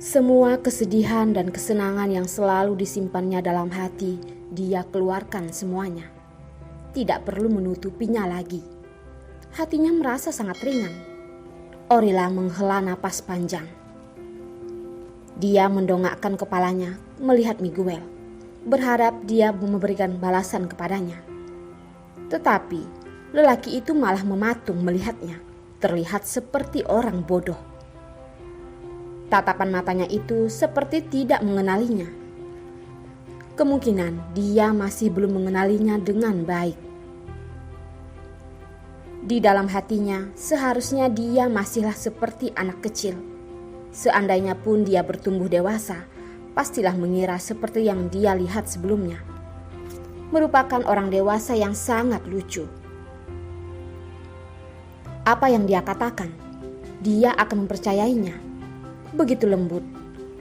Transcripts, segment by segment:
Semua kesedihan dan kesenangan yang selalu disimpannya dalam hati, dia keluarkan semuanya. Tidak perlu menutupinya lagi. Hatinya merasa sangat ringan. Orila menghela napas panjang. Dia mendongakkan kepalanya melihat Miguel, berharap dia memberikan balasan kepadanya. Tetapi lelaki itu malah mematung melihatnya, terlihat seperti orang bodoh. Tatapan matanya itu seperti tidak mengenalinya. Kemungkinan dia masih belum mengenalinya dengan baik. Di dalam hatinya, seharusnya dia masihlah seperti anak kecil. Seandainya pun dia bertumbuh dewasa, pastilah mengira seperti yang dia lihat sebelumnya. Merupakan orang dewasa yang sangat lucu. Apa yang dia katakan, dia akan mempercayainya. Begitu lembut,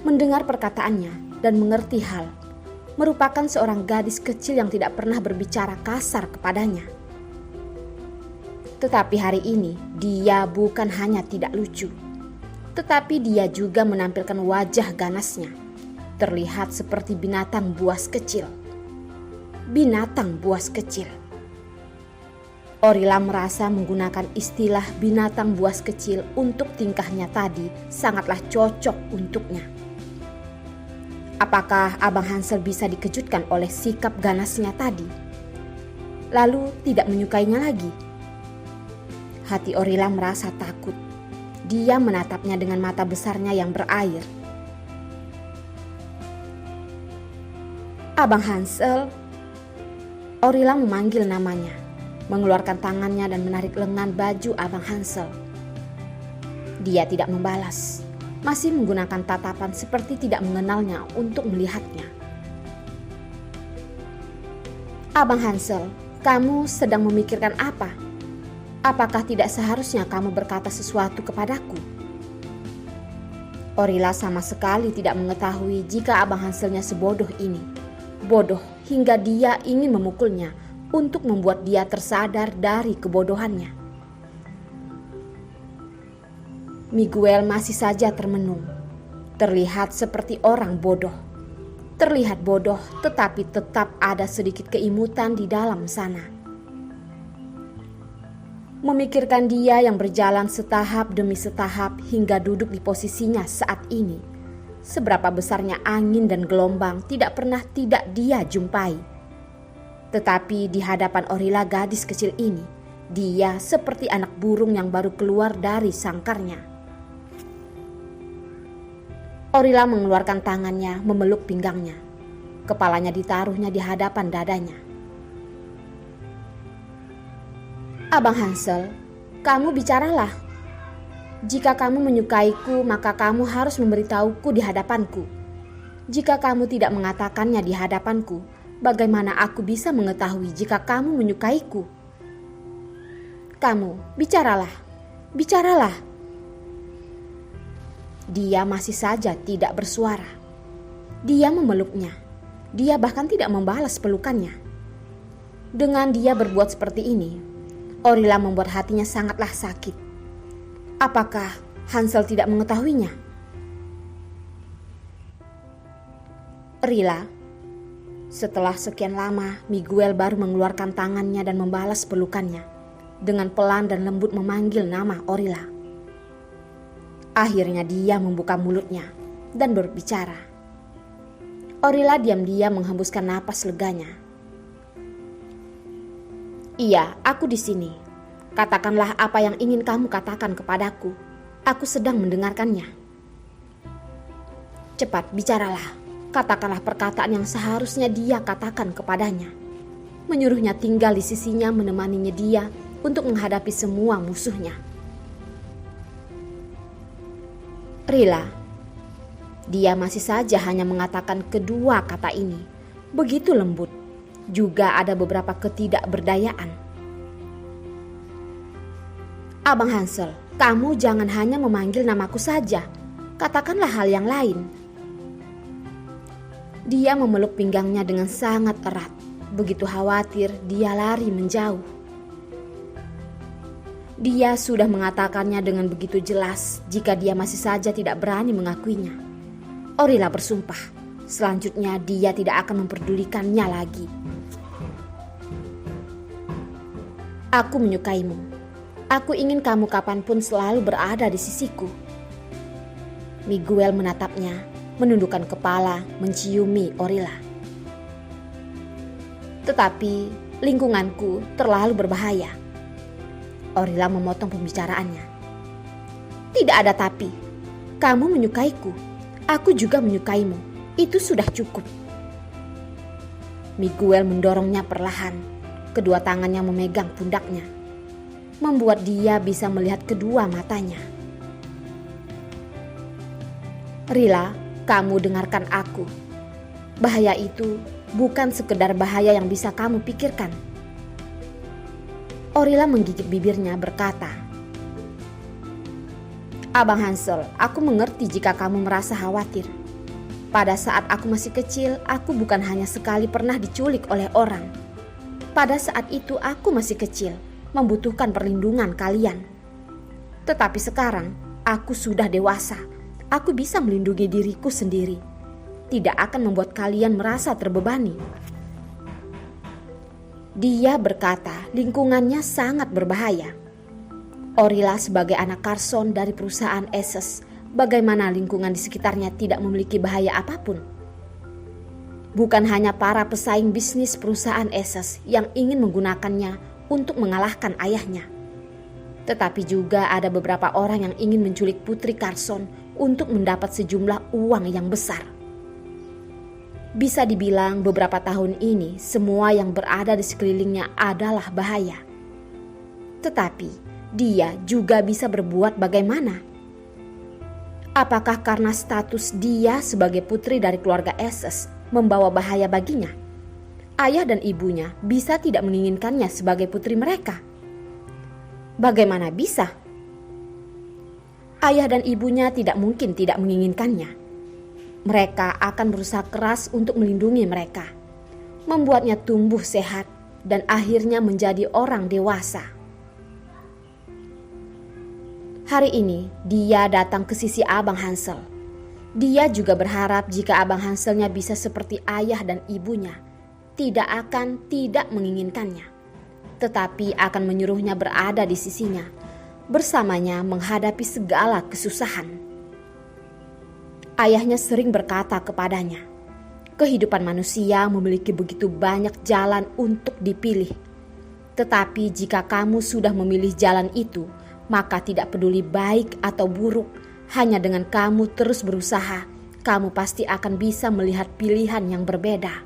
mendengar perkataannya dan mengerti hal. Merupakan seorang gadis kecil yang tidak pernah berbicara kasar kepadanya. Tetapi hari ini dia bukan hanya tidak lucu, tetapi dia juga menampilkan wajah ganasnya. Terlihat seperti binatang buas kecil. Binatang buas kecil. Orila merasa menggunakan istilah binatang buas kecil untuk tingkahnya tadi sangatlah cocok untuknya. Apakah Abang Hansel bisa dikejutkan oleh sikap ganasnya tadi? Lalu tidak menyukainya lagi? Hati Orila merasa takut. Dia menatapnya dengan mata besarnya yang berair. Abang Hansel. Orila memanggil namanya, mengeluarkan tangannya dan menarik lengan baju Abang Hansel. Dia tidak membalas, masih menggunakan tatapan seperti tidak mengenalnya untuk melihatnya. Abang Hansel, kamu sedang memikirkan apa? Apakah tidak seharusnya kamu berkata sesuatu kepadaku? Orila sama sekali tidak mengetahui jika Abang Hanselnya sebodoh ini. Bodoh hingga dia ingin memukulnya untuk membuat dia tersadar dari kebodohannya. Miguel masih saja termenung. Terlihat seperti orang bodoh. Terlihat bodoh tetapi tetap ada sedikit keimutan di dalam sana. Memikirkan dia yang berjalan setahap demi setahap hingga duduk di posisinya saat ini. Seberapa besarnya angin dan gelombang tidak pernah tidak dia jumpai. Tetapi di hadapan Orila gadis kecil ini, dia seperti anak burung yang baru keluar dari sangkarnya. Orila mengeluarkan tangannya memeluk pinggangnya. Kepalanya ditaruhnya di hadapan dadanya. Abang Hansel, kamu bicaralah. Jika kamu menyukaiku, maka kamu harus memberitahuku di hadapanku. Jika kamu tidak mengatakannya di hadapanku, bagaimana aku bisa mengetahui jika kamu menyukaiku? Kamu, bicaralah. Bicaralah. Dia masih saja tidak bersuara. Dia memeluknya. Dia bahkan tidak membalas pelukannya. Dengan dia berbuat seperti ini, Orila membuat hatinya sangatlah sakit. Apakah Hansel tidak mengetahuinya? Rila, setelah sekian lama Miguel baru mengeluarkan tangannya dan membalas pelukannya. Dengan pelan dan lembut memanggil nama Orila. Akhirnya dia membuka mulutnya dan berbicara. Orila diam-diam menghembuskan napas leganya. Iya, aku di sini. Katakanlah apa yang ingin kamu katakan kepadaku. Aku sedang mendengarkannya. Cepat bicaralah. Katakanlah perkataan yang seharusnya dia katakan kepadanya. Menyuruhnya tinggal di sisinya, menemaninya dia untuk menghadapi semua musuhnya. Rila, dia masih saja hanya mengatakan kedua kata ini. Begitu lembut. Juga ada beberapa ketidakberdayaan. Abang Hansel, kamu jangan hanya memanggil namaku saja. Katakanlah hal yang lain. Dia memeluk pinggangnya dengan sangat erat. Begitu khawatir, dia lari menjauh. Dia sudah mengatakannya dengan begitu jelas jika dia masih saja tidak berani mengakuinya. Orila bersumpah, selanjutnya dia tidak akan memperdulikannya lagi. Aku menyukaimu. Aku ingin kamu kapanpun selalu berada di sisiku. Miguel menatapnya, menundukkan kepala, menciumi Orila. Tetapi lingkunganku terlalu berbahaya. Orila memotong pembicaraannya. Tidak ada tapi. Kamu menyukaiku. Aku juga menyukaimu. Itu sudah cukup. Miguel mendorongnya perlahan. Kedua tangannya memegang pundaknya, membuat dia bisa melihat kedua matanya. Rila, kamu dengarkan aku. Bahaya itu bukan sekedar bahaya yang bisa kamu pikirkan. Orila menggigit bibirnya berkata, Abang Hansel, aku mengerti jika kamu merasa khawatir. Pada saat aku masih kecil, aku bukan hanya sekali pernah diculik oleh orang. Pada saat itu aku masih kecil, membutuhkan perlindungan kalian. Tetapi sekarang, aku sudah dewasa. Aku bisa melindungi diriku sendiri. Tidak akan membuat kalian merasa terbebani. Dia berkata lingkungannya sangat berbahaya. Orila sebagai anak Carson dari perusahaan Esses, bagaimana lingkungan di sekitarnya tidak memiliki bahaya apapun? Bukan hanya para pesaing bisnis perusahaan Esses yang ingin menggunakannya untuk mengalahkan ayahnya. Tetapi juga ada beberapa orang yang ingin menculik Putri Carson untuk mendapat sejumlah uang yang besar. Bisa dibilang beberapa tahun ini semua yang berada di sekelilingnya adalah bahaya. Tetapi dia juga bisa berbuat bagaimana? Apakah karena status dia sebagai putri dari keluarga Esses membawa bahaya baginya? Ayah dan ibunya bisa tidak menginginkannya sebagai putri mereka. Bagaimana bisa? Ayah dan ibunya tidak mungkin tidak menginginkannya. Mereka akan berusaha keras untuk melindungi mereka, membuatnya tumbuh sehat dan akhirnya menjadi orang dewasa. Hari ini dia datang ke sisi Abang Hansel. Dia juga berharap jika Abang Hanselnya bisa seperti ayah dan ibunya, tidak menginginkannya, tetapi akan menyuruhnya berada di sisinya, bersamanya menghadapi segala kesusahan. Ayahnya sering berkata kepadanya, kehidupan manusia memiliki begitu banyak jalan untuk dipilih. Tetapi jika kamu sudah memilih jalan itu, maka tidak peduli baik atau buruk, hanya dengan kamu terus berusaha, kamu pasti akan bisa melihat pilihan yang berbeda.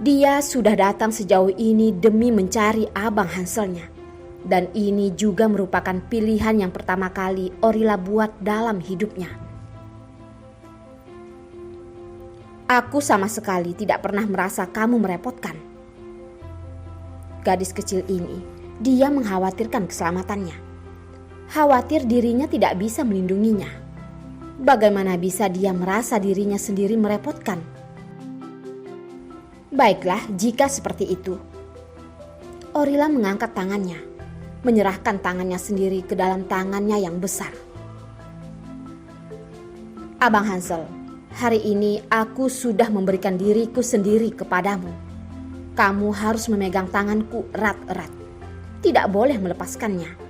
Dia sudah datang sejauh ini demi mencari Abang Hanselnya. Dan ini juga merupakan pilihan yang pertama kali Orila buat dalam hidupnya. Aku sama sekali tidak pernah merasa kamu merepotkan. Gadis kecil ini, dia mengkhawatirkan keselamatannya. Khawatir dirinya tidak bisa melindunginya. Bagaimana bisa dia merasa dirinya sendiri merepotkan? Baiklah, jika seperti itu. Orila mengangkat tangannya, menyerahkan tangannya sendiri ke dalam tangannya yang besar. Abang Hansel, hari ini aku sudah memberikan diriku sendiri kepadamu. Kamu harus memegang tanganku erat-erat. Tidak boleh melepaskannya.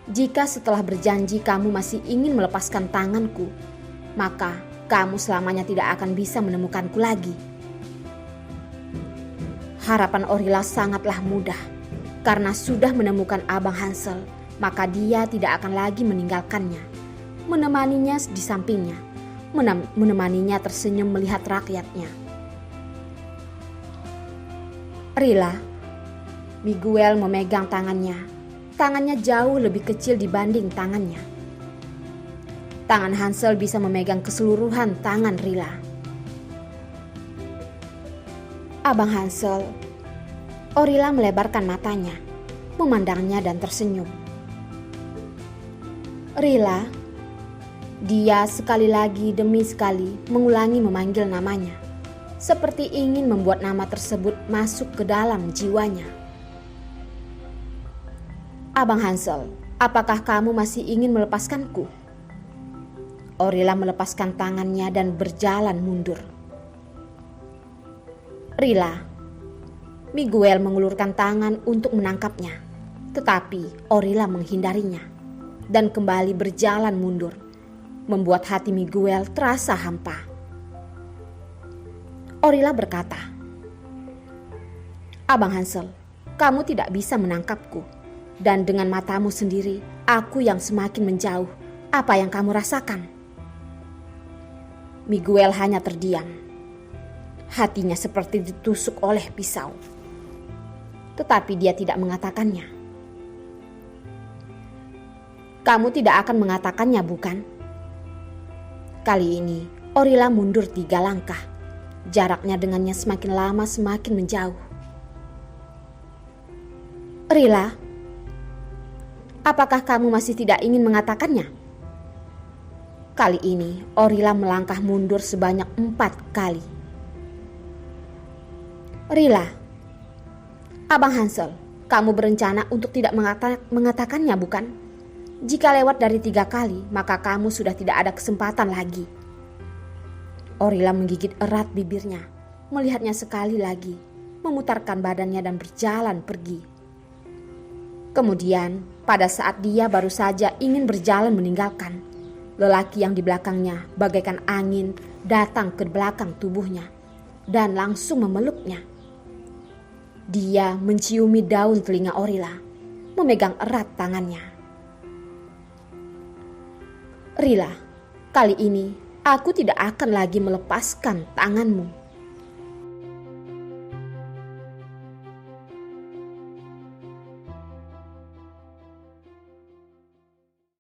Jika setelah berjanji kamu masih ingin melepaskan tanganku, maka kamu selamanya tidak akan bisa menemukanku lagi. Harapan Orila sangatlah mudah. Karena sudah menemukan Abang Hansel, maka dia tidak akan lagi meninggalkannya. Menemaninya di sampingnya, menemaninya tersenyum melihat rakyatnya. Rila, Miguel memegang tangannya. Tangannya jauh lebih kecil dibanding tangannya. Tangan Hansel bisa memegang keseluruhan tangan Rila. Abang Hansel, Orila melebarkan matanya, memandangnya dan tersenyum. Rila, dia sekali lagi demi sekali mengulangi memanggil namanya, seperti ingin membuat nama tersebut masuk ke dalam jiwanya. Abang Hansel, apakah kamu masih ingin melepaskanku? Orila melepaskan tangannya dan berjalan mundur. Rila. Miguel mengulurkan tangan untuk menangkapnya, tetapi Orila menghindarinya dan kembali berjalan mundur, membuat hati Miguel terasa hampa. Orila berkata, "Abang Hansel, kamu tidak bisa menangkapku, dan dengan matamu sendiri aku yang semakin menjauh. Apa yang kamu rasakan?" Miguel hanya terdiam. Hatinya seperti ditusuk oleh pisau. Tetapi dia tidak mengatakannya. "Kamu tidak akan mengatakannya, bukan?" Kali ini Orila mundur 3 langkah. Jaraknya dengannya semakin lama semakin menjauh. "Rila, apakah kamu masih tidak ingin mengatakannya?" Kali ini Orila melangkah mundur sebanyak 4 kali. "Rila, Abang Hansel, kamu berencana untuk tidak mengatakannya, bukan? Jika lewat dari 3 kali, maka kamu sudah tidak ada kesempatan lagi." Orila menggigit erat bibirnya, melihatnya sekali lagi, memutarkan badannya dan berjalan pergi. Kemudian, pada saat dia baru saja ingin berjalan meninggalkan, lelaki yang di belakangnya bagaikan angin datang ke belakang tubuhnya dan langsung memeluknya. Dia menciumi daun telinga Orila, memegang erat tangannya. "Rila, kali ini aku tidak akan lagi melepaskan tanganmu."